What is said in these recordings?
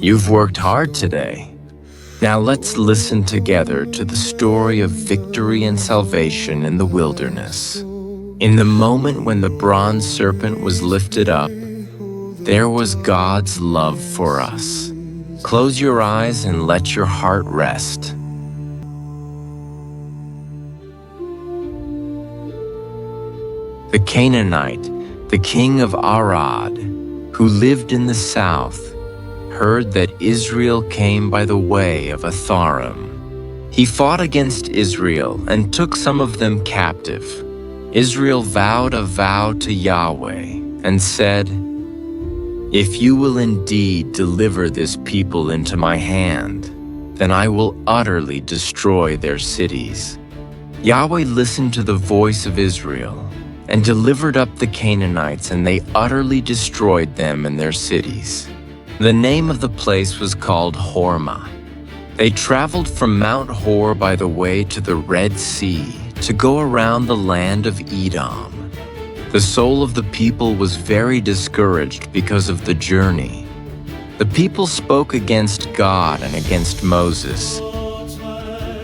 You've worked hard today. Now let's listen together to the story of victory and salvation in the wilderness. In the moment when the bronze serpent was lifted up, there was God's love for us. Close your eyes and let your heart rest. The Canaanite, the king of Arad, who lived in the south, heard that Israel came by the way of Atharim. He fought against Israel and took some of them captive. Israel vowed a vow to Yahweh and said, "If you will indeed deliver this people into my hand, then I will utterly destroy their cities." Yahweh listened to the voice of Israel and delivered up the Canaanites, and they utterly destroyed them and their cities. The name of the place was called Hormah. They traveled from Mount Hor by the way to the Red Sea to go around the land of Edom. The soul of the people was very discouraged because of the journey. The people spoke against God and against Moses.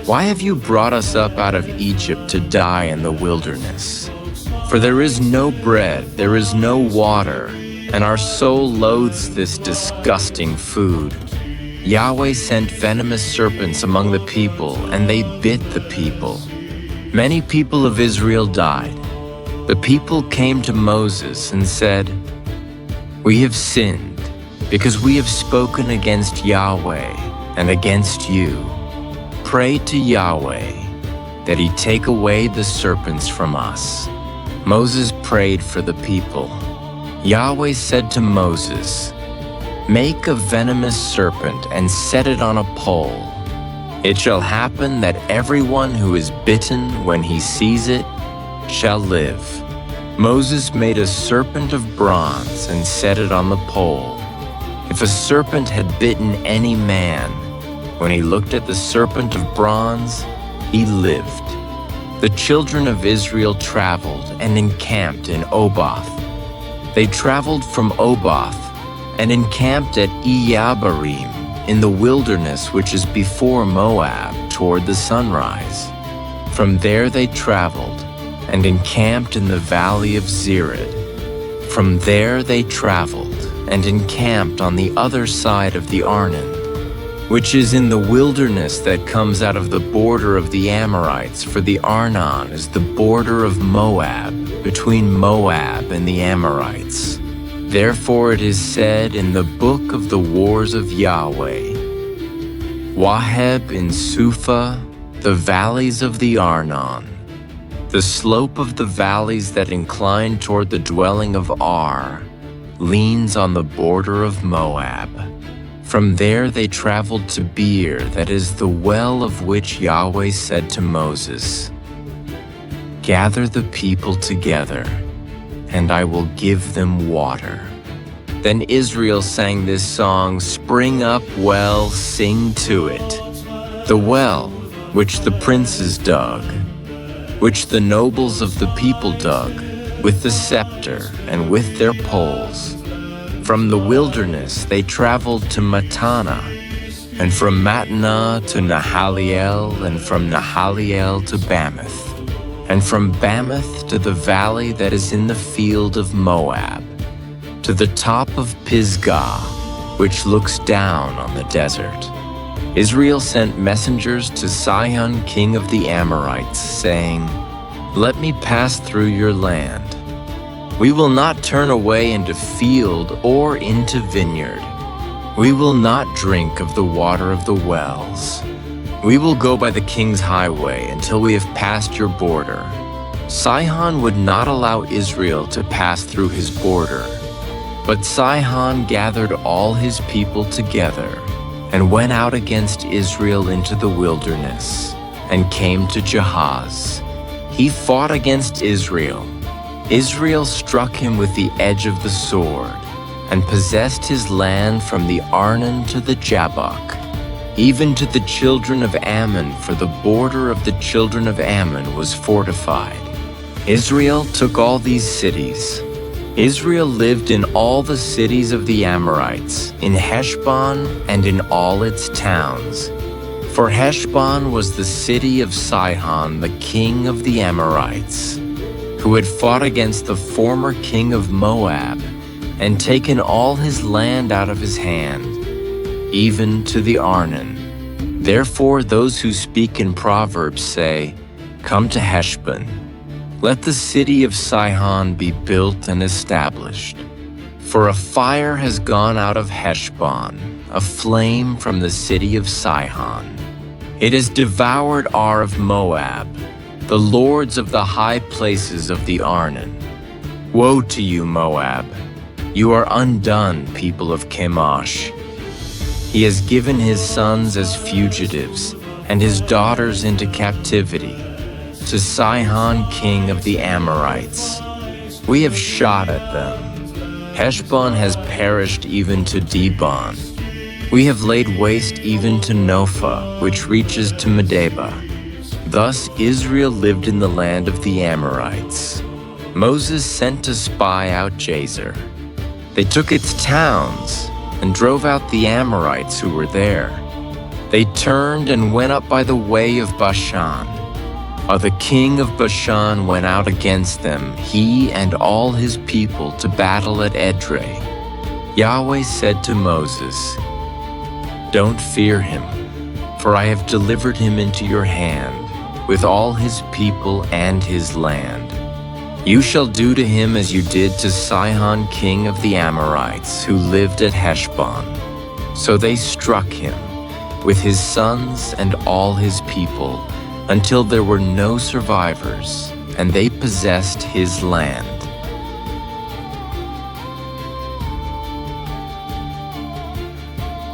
"Why have you brought us up out of Egypt to die in the wilderness? For there is no bread, there is no water, and our soul loathes this disgusting food." Yahweh sent venomous serpents among the people, and they bit the people. Many people of Israel died. The people came to Moses and said, "We have sinned, because we have spoken against Yahweh and against you. Pray to Yahweh that he take away the serpents from us." Moses prayed for the people. Yahweh said to Moses, "Make a venomous serpent and set it on a pole. It shall happen that everyone who is bitten when he sees it shall live." Moses made a serpent of bronze and set it on the pole. If a serpent had bitten any man, when he looked at the serpent of bronze, he lived. The children of Israel traveled and encamped in Oboth. They traveled from Oboth and encamped at Iyabarim in the wilderness which is before Moab toward the sunrise. From there they traveled and encamped in the valley of Zered. From there they traveled and encamped on the other side of the Arnon, which is in the wilderness that comes out of the border of the Amorites, for the Arnon is the border of Moab, between Moab and the Amorites. Therefore it is said in the book of the wars of Yahweh, Waheb in Suphah, the valleys of the Arnon, the slope of the valleys that incline toward the dwelling of Ar, leans on the border of Moab. From there they traveled to Beer, that is the well of which Yahweh said to Moses, "Gather the people together, and I will give them water." Then Israel sang this song, "Spring up, well, sing to it. The well which the princes dug, which the nobles of the people dug, with the scepter and with their poles." From the wilderness they traveled to Mattanah, and from Mattanah to Nahaliel, and from Nahaliel to Bamoth, and from Bamoth to the valley that is in the field of Moab, to the top of Pisgah, which looks down on the desert. Israel sent messengers to Sihon, king of the Amorites, saying, "Let me pass through your land. We will not turn away into field or into vineyard. We will not drink of the water of the wells. We will go by the king's highway until we have passed your border." Sihon would not allow Israel to pass through his border, but Sihon gathered all his people together and went out against Israel into the wilderness and came to Jahaz. He fought against Israel. Israel struck him with the edge of the sword and possessed his land from the Arnon to the Jabbok, even to the children of Ammon, for the border of the children of Ammon was fortified. Israel took all these cities. Israel lived in all the cities of the Amorites, in Heshbon and in all its towns. For Heshbon was the city of Sihon, the king of the Amorites, who had fought against the former king of Moab and taken all his land out of his hand, even to the Arnon. Therefore those who speak in Proverbs say, "Come to Heshbon. Let the city of Sihon be built and established. For a fire has gone out of Heshbon, a flame from the city of Sihon. It has devoured Ar of Moab, the lords of the high places of the Arnon. Woe to you, Moab! You are undone, people of Chemosh. He has given his sons as fugitives and his daughters into captivity, to Sihon, king of the Amorites. We have shot at them. Heshbon has perished even to Dibon. We have laid waste even to Nophah, which reaches to Medeba." Thus Israel lived in the land of the Amorites. Moses sent to spy out Jazer. They took its towns and drove out the Amorites who were there. They turned and went up by the way of Bashan. The king of Bashan went out against them, he and all his people, to battle at Edrei. Yahweh said to Moses, "Don't fear him, for I have delivered him into your hand, with all his people and his land. You shall do to him as you did to Sihon, king of the Amorites, who lived at Heshbon." So they struck him, with his sons and all his people, until there were no survivors, and they possessed his land.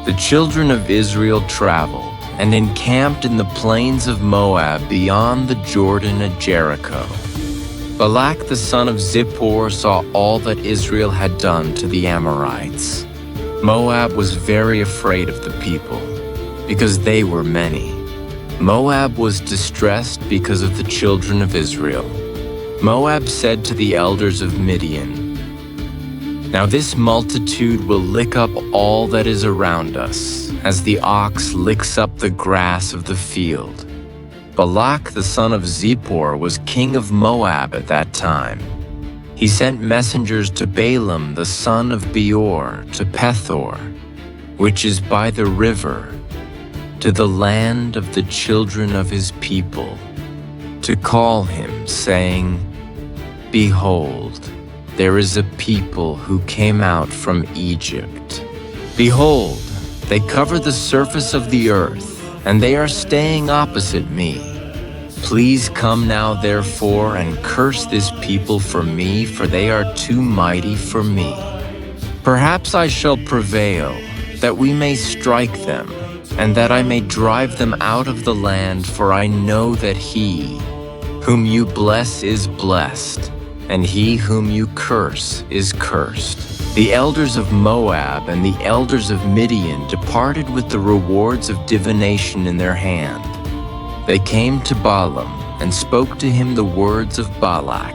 The children of Israel traveled and encamped in the plains of Moab beyond the Jordan at Jericho. Balak the son of Zippor saw all that Israel had done to the Amorites. Moab was very afraid of the people, because they were many. Moab was distressed because of the children of Israel. Moab said to the elders of Midian, "Now this multitude will lick up all that is around us, as the ox licks up the grass of the field." Balak the son of Zippor was king of Moab at that time. He sent messengers to Balaam the son of Beor to Pethor, which is by the river, to the land of the children of his people, to call him, saying, "Behold, there is a people who came out from Egypt. Behold, they cover the surface of the earth, and they are staying opposite me. Please come now, therefore, and curse this people for me, for they are too mighty for me. Perhaps I shall prevail, that we may strike them, and that I may drive them out of the land, for I know that he whom you bless is blessed, and he whom you curse is cursed." The elders of Moab and the elders of Midian departed with the rewards of divination in their hand. They came to Balaam and spoke to him the words of Balak.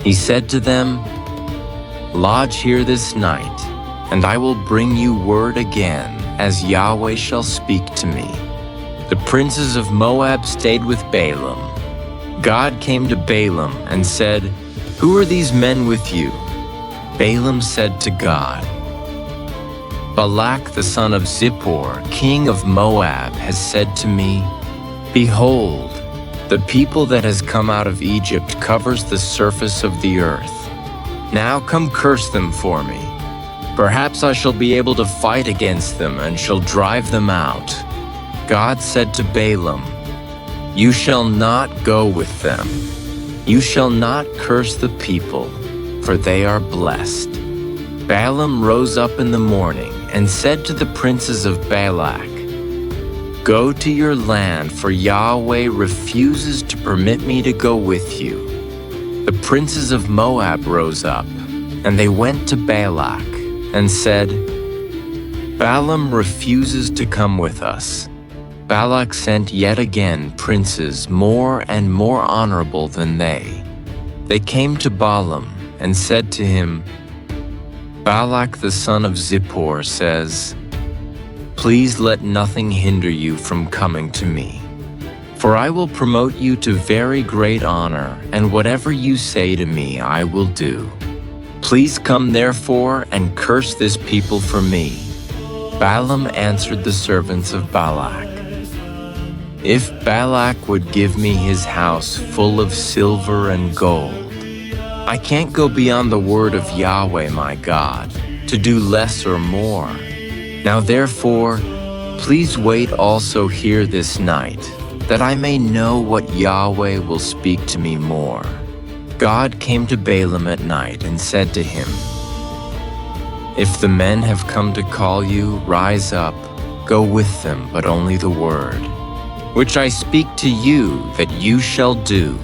He said to them, "Lodge here this night, and I will bring you word again, as Yahweh shall speak to me." The princes of Moab stayed with Balaam. God came to Balaam and said, "Who are these men with you?" Balaam said to God, "Balak the son of Zippor, king of Moab, has said to me, Behold, the people that has come out of Egypt covers the surface of the earth. Now come curse them for me. Perhaps I shall be able to fight against them and shall drive them out." God said to Balaam, "You shall not go with them. You shall not curse the people, for they are blessed." Balaam rose up in the morning and said to the princes of Balak, "Go to your land, for Yahweh refuses to permit me to go with you." The princes of Moab rose up, and they went to Balak and said, "Balaam refuses to come with us." Balak sent yet again princes more and more honorable than they. They came to Balaam and said to him, Balak the son of Zippor says, Please let nothing hinder you from coming to me, for I will promote you to very great honor, and whatever you say to me I will do. Please come therefore and curse this people for me. Balaam answered the servants of Balak, If Balak would give me his house full of silver and gold, I can't go beyond the word of Yahweh my God, to do less or more. Now therefore, please wait also here this night, that I may know what Yahweh will speak to me more. God came to Balaam at night and said to him, If the men have come to call you, rise up, go with them, but only the word, which I speak to you, that you shall do.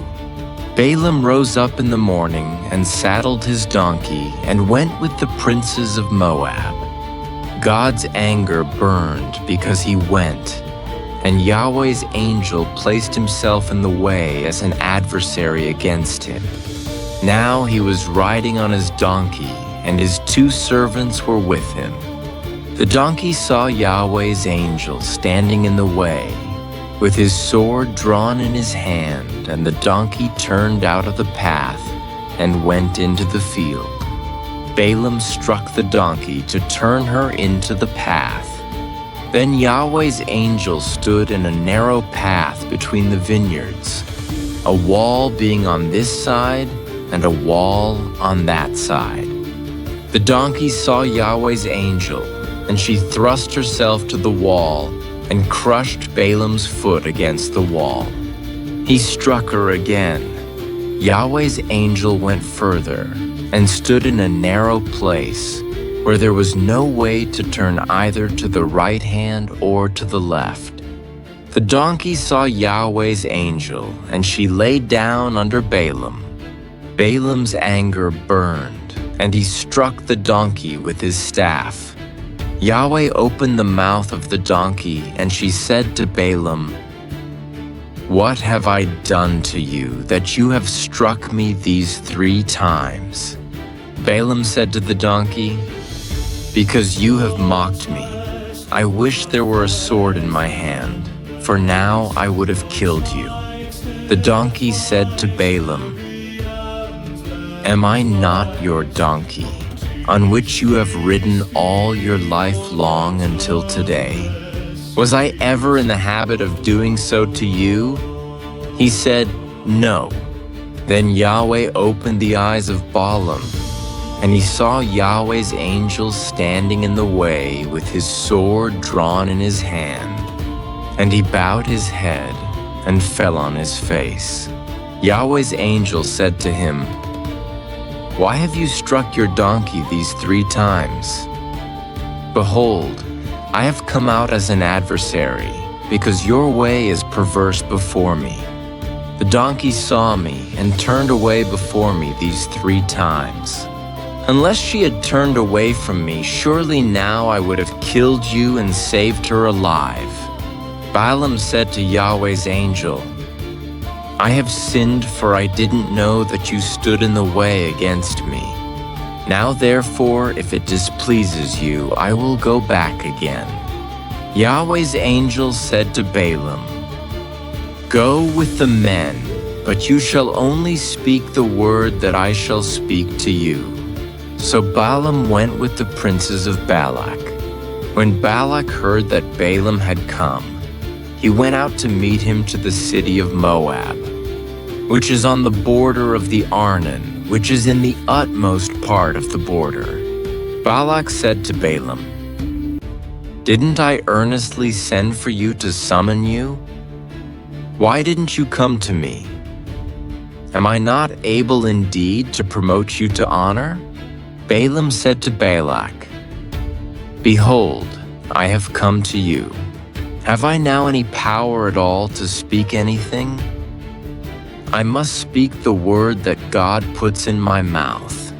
Balaam rose up in the morning and saddled his donkey and went with the princes of Moab. God's anger burned because he went, and Yahweh's angel placed himself in the way as an adversary against him. Now he was riding on his donkey, and his 2 servants were with him. The donkey saw Yahweh's angel standing in the way, with his sword drawn in his hand, and the donkey turned out of the path and went into the field. Balaam struck the donkey to turn her into the path. Then Yahweh's angel stood in a narrow path between the vineyards, a wall being on this side and a wall on that side. The donkey saw Yahweh's angel, and she thrust herself to the wall and crushed Balaam's foot against the wall. He struck her again. Yahweh's angel went further and stood in a narrow place where there was no way to turn either to the right hand or to the left. The donkey saw Yahweh's angel, and she lay down under Balaam. Balaam's anger burned, and he struck the donkey with his staff. Yahweh opened the mouth of the donkey, and she said to Balaam, What have I done to you that you have struck me these 3 times? Balaam said to the donkey, Because you have mocked me. I wish there were a sword in my hand, for now I would have killed you. The donkey said to Balaam, Am I not your donkey, on which you have ridden all your life long until today? Was I ever in the habit of doing so to you? He said, No. Then Yahweh opened the eyes of Balaam, and he saw Yahweh's angel standing in the way with his sword drawn in his hand. And he bowed his head and fell on his face. Yahweh's angel said to him, Why have you struck your donkey these 3 times? Behold, I have come out as an adversary, because your way is perverse before me. The donkey saw me and turned away before me these 3 times. Unless she had turned away from me, surely now I would have killed you and saved her alive. Balaam said to Yahweh's angel, I have sinned, for I didn't know that you stood in the way against me. Now therefore, if it displeases you, I will go back again. Yahweh's angel said to Balaam, Go with the men, but you shall only speak the word that I shall speak to you. So Balaam went with the princes of Balak. When Balak heard that Balaam had come, he went out to meet him to the city of Moab, which is on the border of the Arnon, which is in the utmost part of the border. Balak said to Balaam, Didn't I earnestly send for you to summon you? Why didn't you come to me? Am I not able indeed to promote you to honor? Balaam said to Balak, Behold, I have come to you. Have I now any power at all to speak anything? I must speak the word that God puts in my mouth.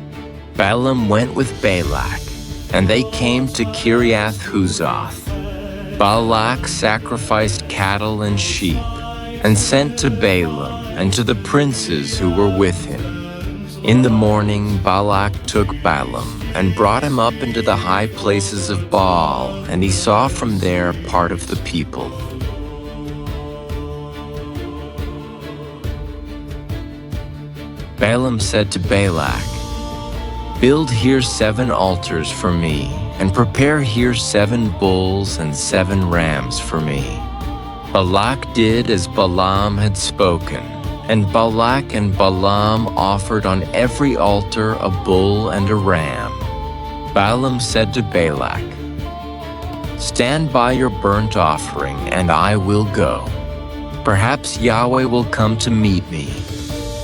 Balaam went with Balak, and they came to Kiriath-Huzoth. Balak sacrificed cattle and sheep, and sent to Balaam and to the princes who were with him. In the morning, Balak took Balaam and brought him up into the high places of Baal, and he saw from there part of the people. Balaam said to Balak, "Build here 7 altars for me, and prepare here 7 bulls and 7 rams for me." Balak did as Balaam had spoken, and Balak and Balaam offered on every altar a bull and a ram. Balaam said to Balak, "Stand by your burnt offering, and I will go. Perhaps Yahweh will come to meet me.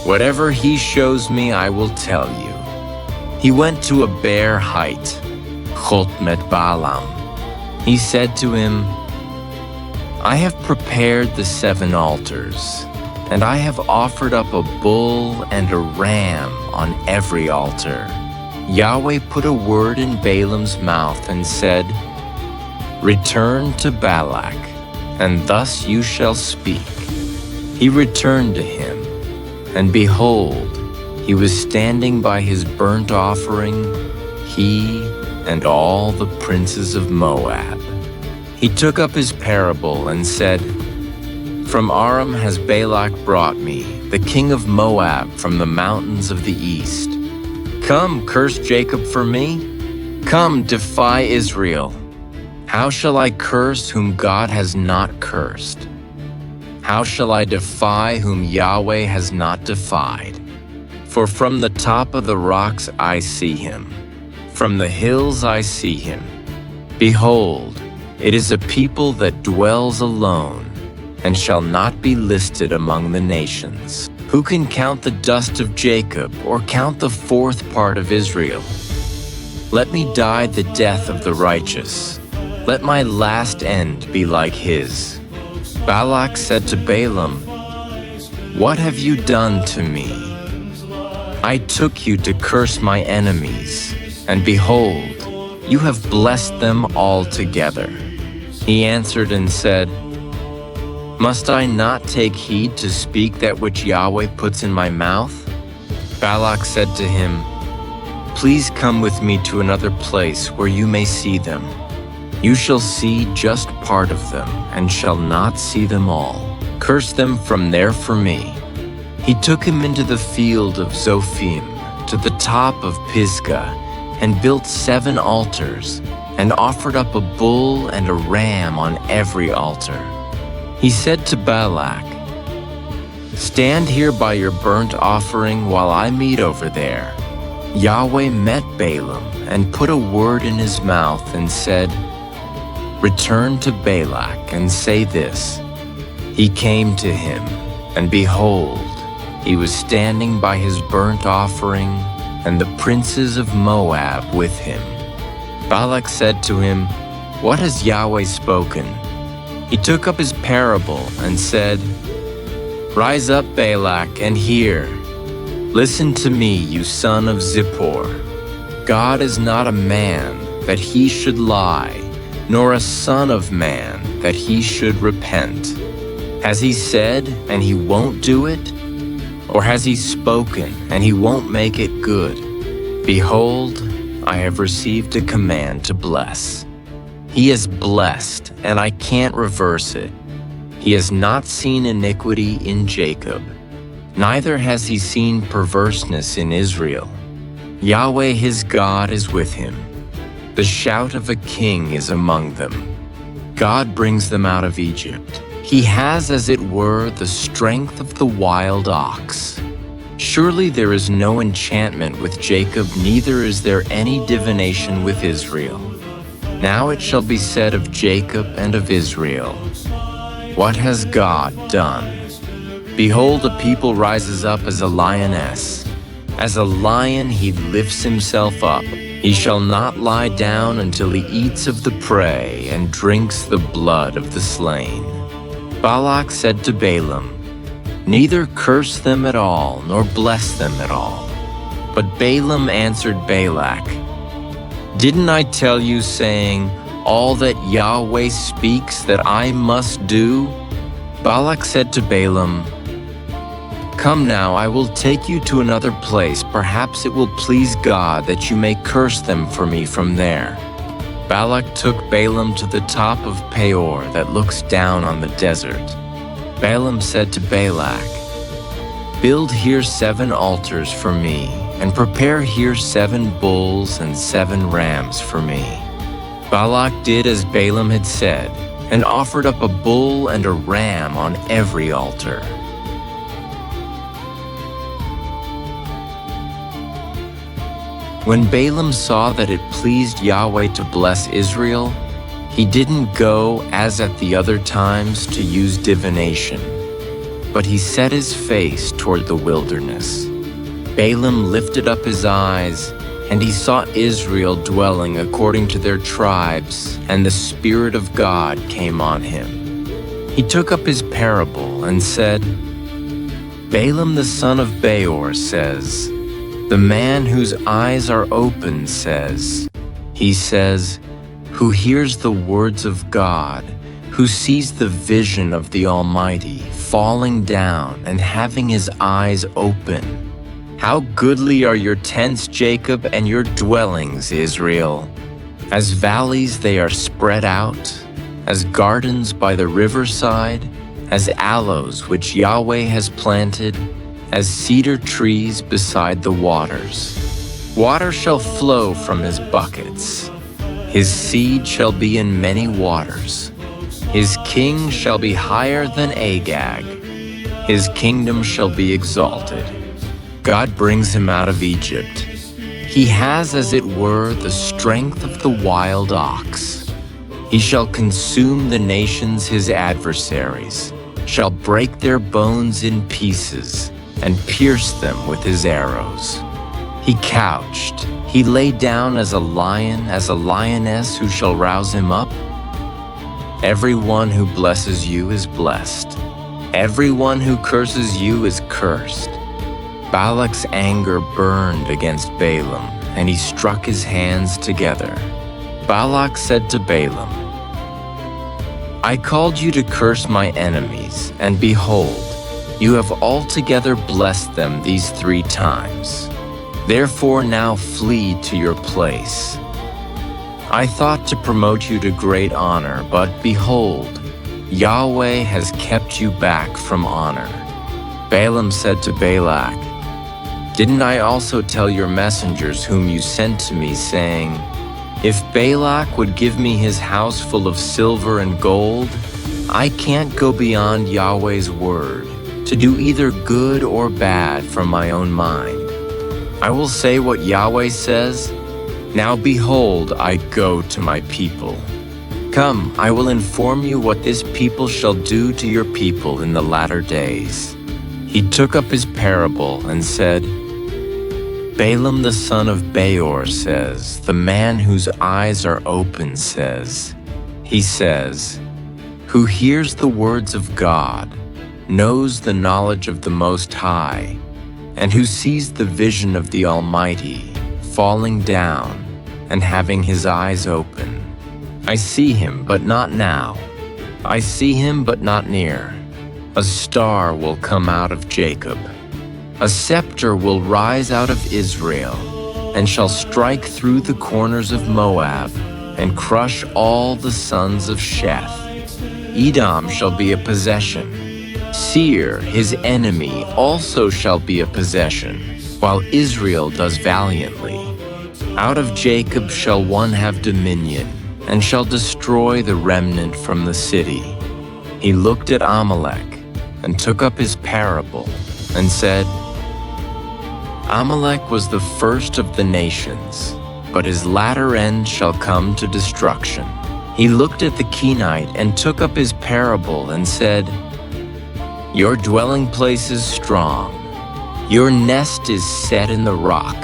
Whatever he shows me, I will tell you." He went to a bare height, Chotmet Balaam. He said to him, "I have prepared the 7 altars, and I have offered up a bull and a ram on every altar." Yahweh put a word in Balaam's mouth and said, "Return to Balak, and thus you shall speak." He returned to him, and behold, he was standing by his burnt offering, he and all the princes of Moab. He took up his parable and said, "From Aram has Balak brought me, the king of Moab, from the mountains of the east. Come, curse Jacob for me. Come, defy Israel. How shall I curse whom God has not cursed? How shall I defy whom Yahweh has not defied? For from the top of the rocks I see him. From the hills I see him. Behold, it is a people that dwells alone, and shall not be listed among the nations. Who can count the dust of Jacob, or count the 4th part of Israel? Let me die the death of the righteous. Let my last end be like his." Balak said to Balaam, "What have you done to me? I took you to curse my enemies, and behold, you have blessed them altogether." He answered and said, "Must I not take heed to speak that which Yahweh puts in my mouth?" Balak said to him, "Please come with me to another place where you may see them. You shall see just part of them, and shall not see them all. Curse them from there for me." He took him into the field of Zophim, to the top of Pisgah, and built 7 altars, and offered up a bull and a ram on every altar. He said to Balak, "Stand here by your burnt offering while I meet over there." Yahweh met Balaam and put a word in his mouth and said, "Return to Balak and say this." He came to him, and behold, he was standing by his burnt offering, and the princes of Moab with him. Balak said to him, "What has Yahweh spoken?" He took up his parable and said, "Rise up, Balak, and hear. Listen to me, you son of Zippor. God is not a man that he should lie, nor a son of man that he should repent. Has he said, and he won't do it? Or has he spoken, and he won't make it good? Behold, I have received a command to bless. He is blessed, and I can't reverse it. He has not seen iniquity in Jacob, neither has he seen perverseness in Israel. Yahweh his God is with him. The shout of a king is among them. God brings them out of Egypt. He has, as it were, the strength of the wild ox. Surely there is no enchantment with Jacob, neither is there any divination with Israel. Now it shall be said of Jacob and of Israel, what has God done? Behold, a people rises up as a lioness. As a lion he lifts himself up. He shall not lie down until he eats of the prey and drinks the blood of the slain. Balak said to Balaam, neither curse them at all, nor bless them at all. But Balaam answered Balak, didn't I tell you, saying, all that Yahweh speaks that I must do? Balak said to Balaam, Come now, I will take you to another place. Perhaps it will please God that you may curse them for me from there." Balak took Balaam to the top of Peor that looks down on the desert. Balaam said to Balak, "Build here 7 altars for me, and prepare here 7 bulls and 7 rams for me." Balak did as Balaam had said, and offered up a bull and a ram on every altar. When Balaam saw that it pleased Yahweh to bless Israel, he didn't go, as at the other times, to use divination, but he set his face toward the wilderness. Balaam lifted up his eyes, and he saw Israel dwelling according to their tribes, and the Spirit of God came on him. He took up his parable and said, "Balaam the son of Beor says, the man whose eyes are open says, he says, who hears the words of God, who sees the vision of the Almighty, falling down and having his eyes open. How goodly are your tents, Jacob, and your dwellings, Israel. As valleys they are spread out, as gardens by the riverside, as aloes which Yahweh has planted, as cedar trees beside the waters. Water shall flow from his buckets. His seed shall be in many waters. His king shall be higher than Agag. His kingdom shall be exalted. God brings him out of Egypt. He has, as it were, the strength of the wild ox. He shall consume the nations his adversaries, shall break their bones in pieces, and pierce them with his arrows. He couched, he lay down as a lion, as a lioness, who shall rouse him up? Everyone who blesses you is blessed. Everyone who curses you is cursed. Balak's anger burned against Balaam, and he struck his hands together. Balak said to Balaam, "I called you to curse my enemies, and behold, you have altogether blessed them these 3 times. Therefore now flee to your place. I thought to promote you to great honor, but behold, Yahweh has kept you back from honor." Balaam said to Balak, "Didn't I also tell your messengers whom you sent to me, saying, if Balak would give me his house full of silver and gold, I can't go beyond Yahweh's word, to do either good or bad from my own mind. I will say what Yahweh says. Now behold, I go to my people. Come, I will inform you what this people shall do to your people in the latter days." He took up his parable and said, "Balaam the son of Beor says, the man whose eyes are open says, he says, who hears the words of God, knows the knowledge of the Most High, and who sees the vision of the Almighty, falling down and having his eyes open. I see him, but not now. I see him, but not near. A star will come out of Jacob. A scepter will rise out of Israel, and shall strike through the corners of Moab, and crush all the sons of Sheth. Edom shall be a possession. Seir, his enemy, also shall be a possession, while Israel does valiantly. Out of Jacob shall one have dominion, and shall destroy the remnant from the city." He looked at Amalek, and took up his parable, and said, "Amalek was the first of the nations, but his latter end shall come to destruction." He looked at the Kenite, and took up his parable, and said, "Your dwelling place is strong. Your nest is set in the rock.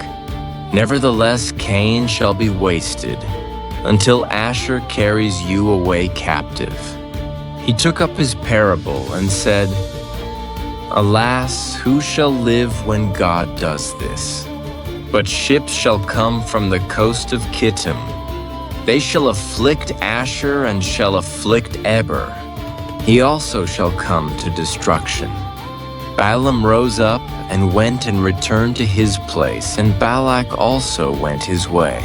Nevertheless, Cain shall be wasted, until Asher carries you away captive." He took up his parable and said, "Alas, who shall live when God does this? But ships shall come from the coast of Kittim. They shall afflict Asher and shall afflict Eber. He also shall come to destruction. Balaam rose up and went and returned to his place, and Balak also went his way.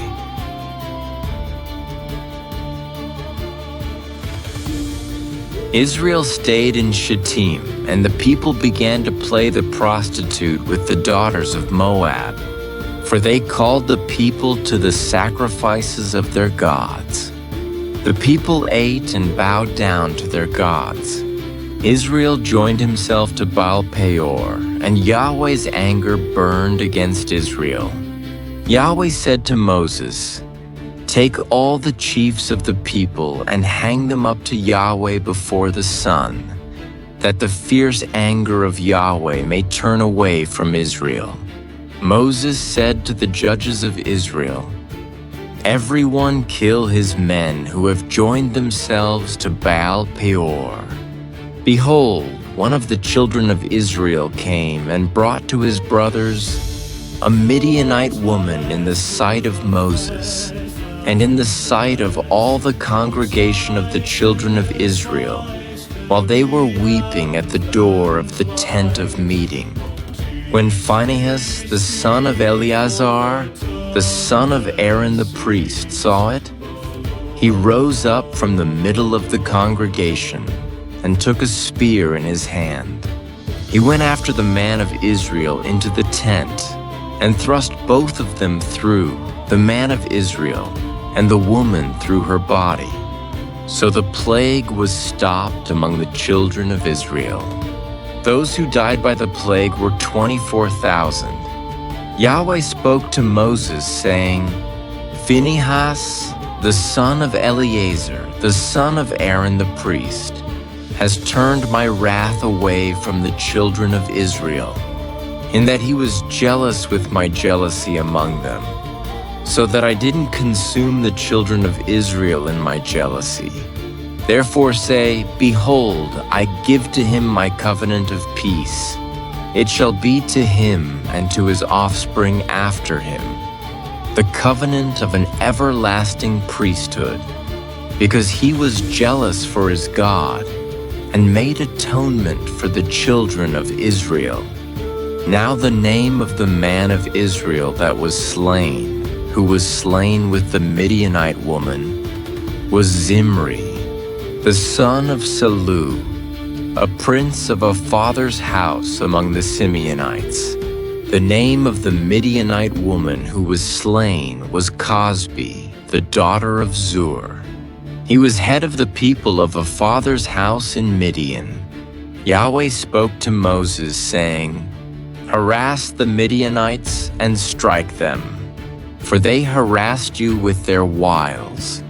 Israel stayed in Shittim, and the people began to play the prostitute with the daughters of Moab, for they called the people to the sacrifices of their gods. The people ate and bowed down to their gods. Israel joined himself to Baal Peor, and Yahweh's anger burned against Israel. Yahweh said to Moses, "Take all the chiefs of the people and hang them up to Yahweh before the sun, that the fierce anger of Yahweh may turn away from Israel." Moses said to the judges of Israel, "Everyone kill his men who have joined themselves to Baal Peor." Behold, one of the children of Israel came and brought to his brothers a Midianite woman in the sight of Moses, and in the sight of all the congregation of the children of Israel, while they were weeping at the door of the tent of meeting. When Phinehas, the son of Eleazar, the son of Aaron the priest, saw it, he rose up from the middle of the congregation and took a spear in his hand. He went after the man of Israel into the tent and thrust both of them through, the man of Israel and the woman through her body. So the plague was stopped among the children of Israel. Those who died by the plague were 24,000. Yahweh spoke to Moses, saying, "Phinehas, the son of Eleazar, the son of Aaron the priest, has turned my wrath away from the children of Israel, in that he was jealous with my jealousy among them, so that I didn't consume the children of Israel in my jealousy. Therefore say, Behold, I give to him my covenant of peace. It shall be to him and to his offspring after him, the covenant of an everlasting priesthood, because he was jealous for his God, and made atonement for the children of Israel. Now the name of the man of Israel that was slain, who was slain with the Midianite woman, was Zimri, the son of Salu, a prince of a father's house among the Simeonites. The name of the Midianite woman who was slain was Cosbi, the daughter of Zur. He was head of the people of a father's house in Midian. Yahweh spoke to Moses, saying, "Harass the Midianites and strike them, for they harassed you with their wiles,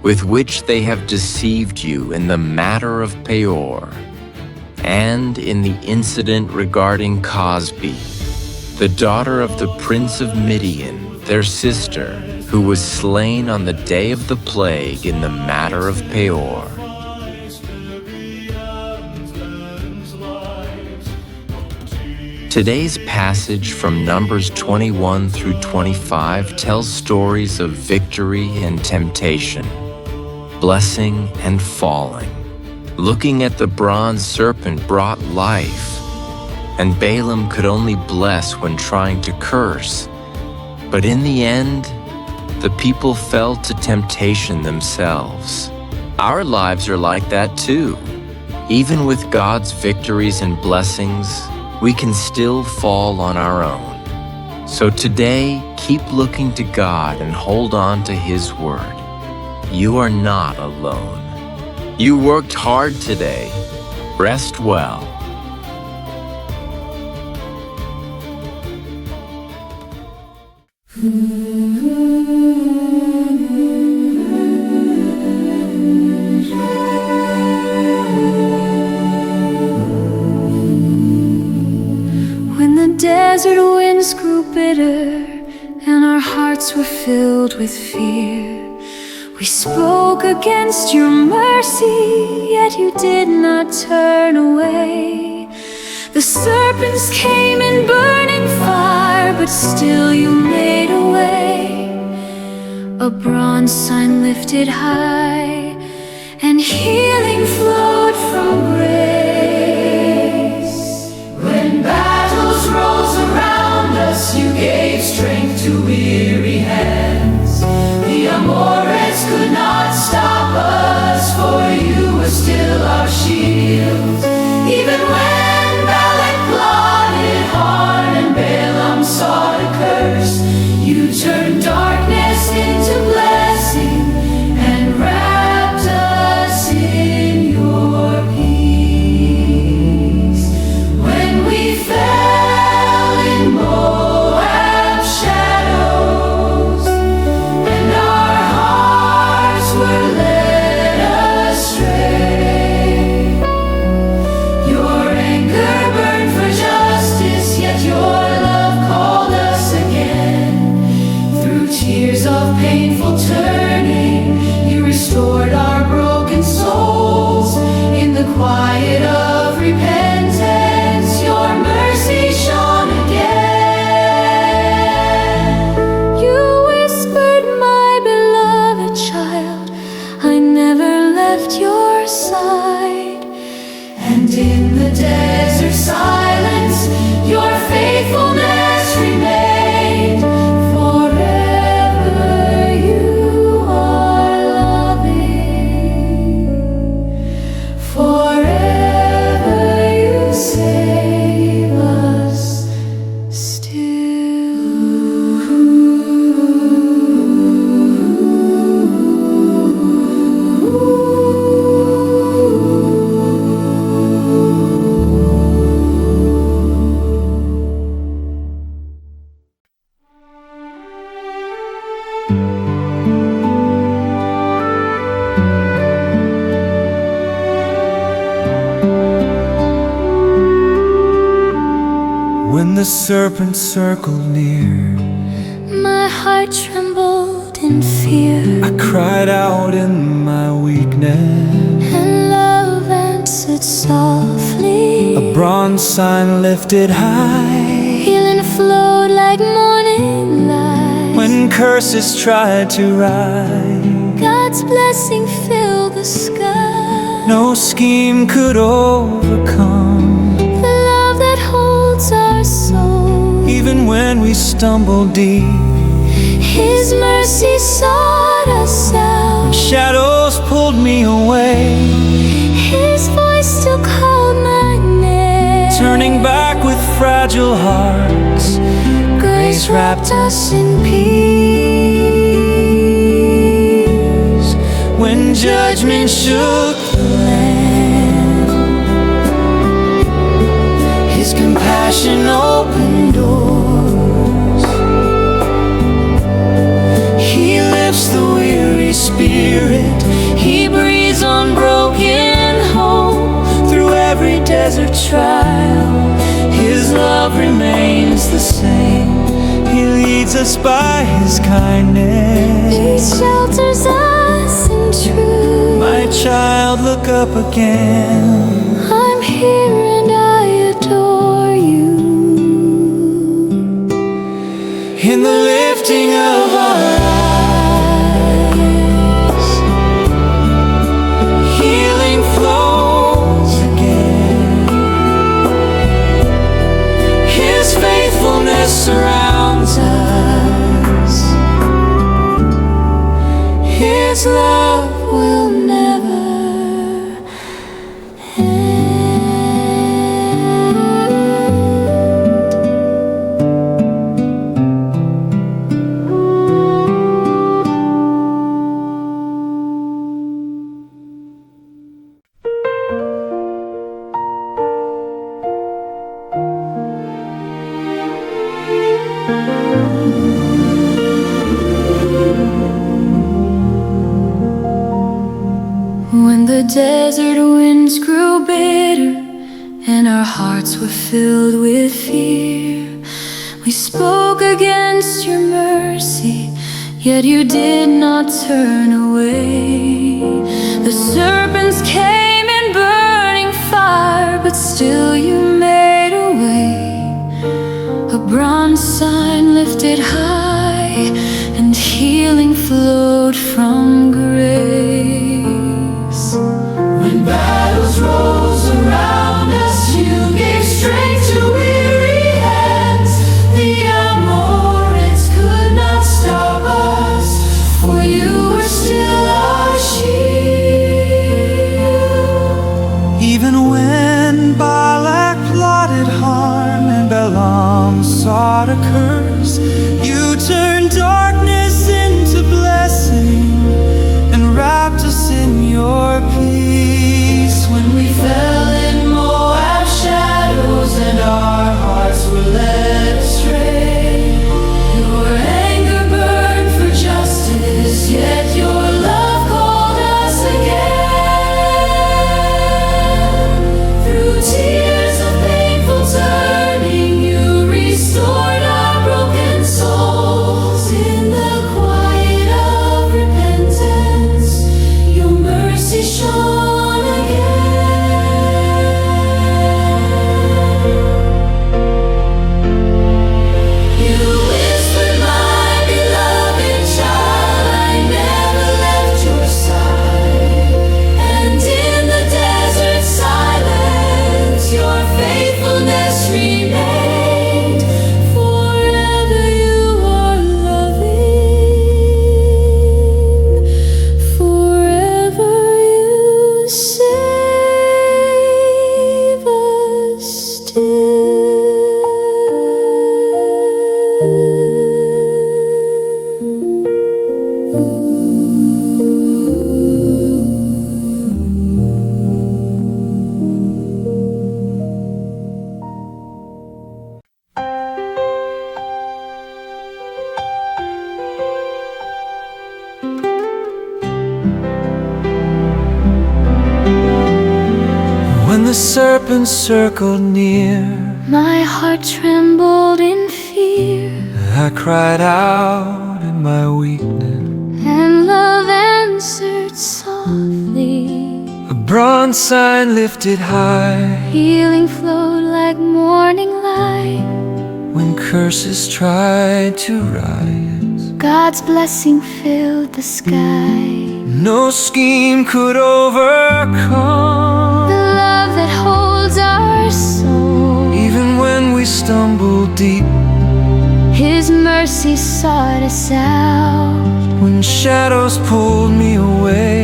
with which they have deceived you in the matter of Peor, and in the incident regarding Cosbi, the daughter of the prince of Midian, their sister, who was slain on the day of the plague in the matter of Peor." Today's passage from Numbers 21 through 25 tells stories of victory and temptation, blessing and falling. Looking at the bronze serpent brought life, and Balaam could only bless when trying to curse. But in the end, the people fell to temptation themselves. Our lives are like that too. Even with God's victories and blessings, we can still fall on our own. So today, keep looking to God and hold on to His word. You are not alone. You worked hard today. Rest well. When the desert winds grew bitter and our hearts were filled with fear, we spoke against your mercy, yet you did not turn away. The serpents came in burning fire, but still you made a way. A bronze sign lifted high, and healing flowed from grace. When turned darkness into blessing and wrapped us in your peace. When we fell in Moab's shadows and our hearts were led astray, your anger burned for justice, yet your love called us again. Through tears of painful turning, you restored our broken souls. In the quiet of repentance, your mercy shone again. You whispered, my beloved child, I never left your side. And in the desert silence, your faithfulness remained. Forever you are loving. Forever you save us When the serpent circled near, My heart trembled in fear, I cried out in my weakness. and love answered softly. A bronze sign lifted high. Healing flowed like morning light. When curses tried to rise, God's blessing filled the sky. no scheme could overcome. The love that holds our soul. Even when we stumble deep, His mercy sought us out. shadows pulled me away, His voice still called my name. turning back with fragile hearts. Grace wrapped us in peace. When judgment shook the land, His compassion opened doors. He lifts the weary spirit, He breathes on broken hope. Through every desert trial, His love remains the same. He leads us by His kindness. He shelters us in truth. My child, look up again. I'm here and I adore you. In the lifting of our eyes, healing flows again. His faithfulness surrounds us. His love will never When the desert winds grew bitter and our hearts were filled with fear, we spoke against your mercy, yet you did not turn away. The serpents came in burning fire, but still you made a way. A bronze sign lifted high, and healing flowed from grace. When battles rose around us, you gave strength to weary hands. The Amorites could not stop us, for you were still our shield. Even when Balak plotted harm and Balaam sought a curse, you turned darkness When the serpent circled near, My heart trembled in fear, I cried out in my weakness. and love answered softly. A bronze sign lifted high, Healing flowed like morning light. when curses tried to rise, God's blessing filled the sky. no scheme could overcome. The love that holds our soul, Even when we stumble deep, His mercy sought us out. when shadows pulled me away,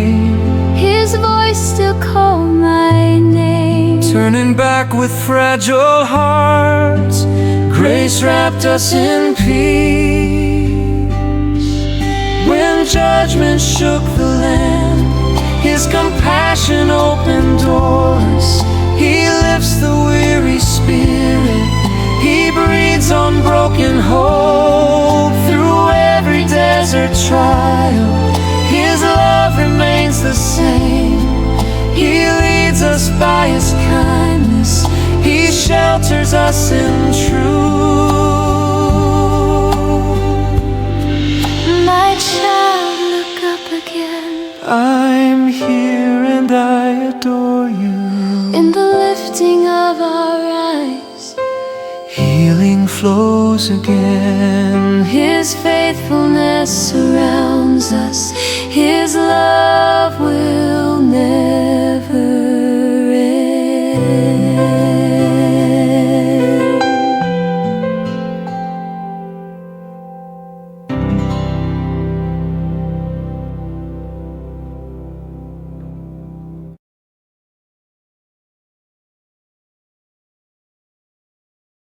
His voice still called my name. turning back with fragile hearts, grace wrapped us in peace. When judgment shook the land, His compassion opened doors. He lifts the weary spirit, He breathes on broken hope. Through every desert trial, His love remains the same. He leads us by His kindness, He shelters us in truth. My child, look up again. I'm here and I adore you. In the lifting of our eyes, Healing flows again. His faithfulness surrounds us. His love will never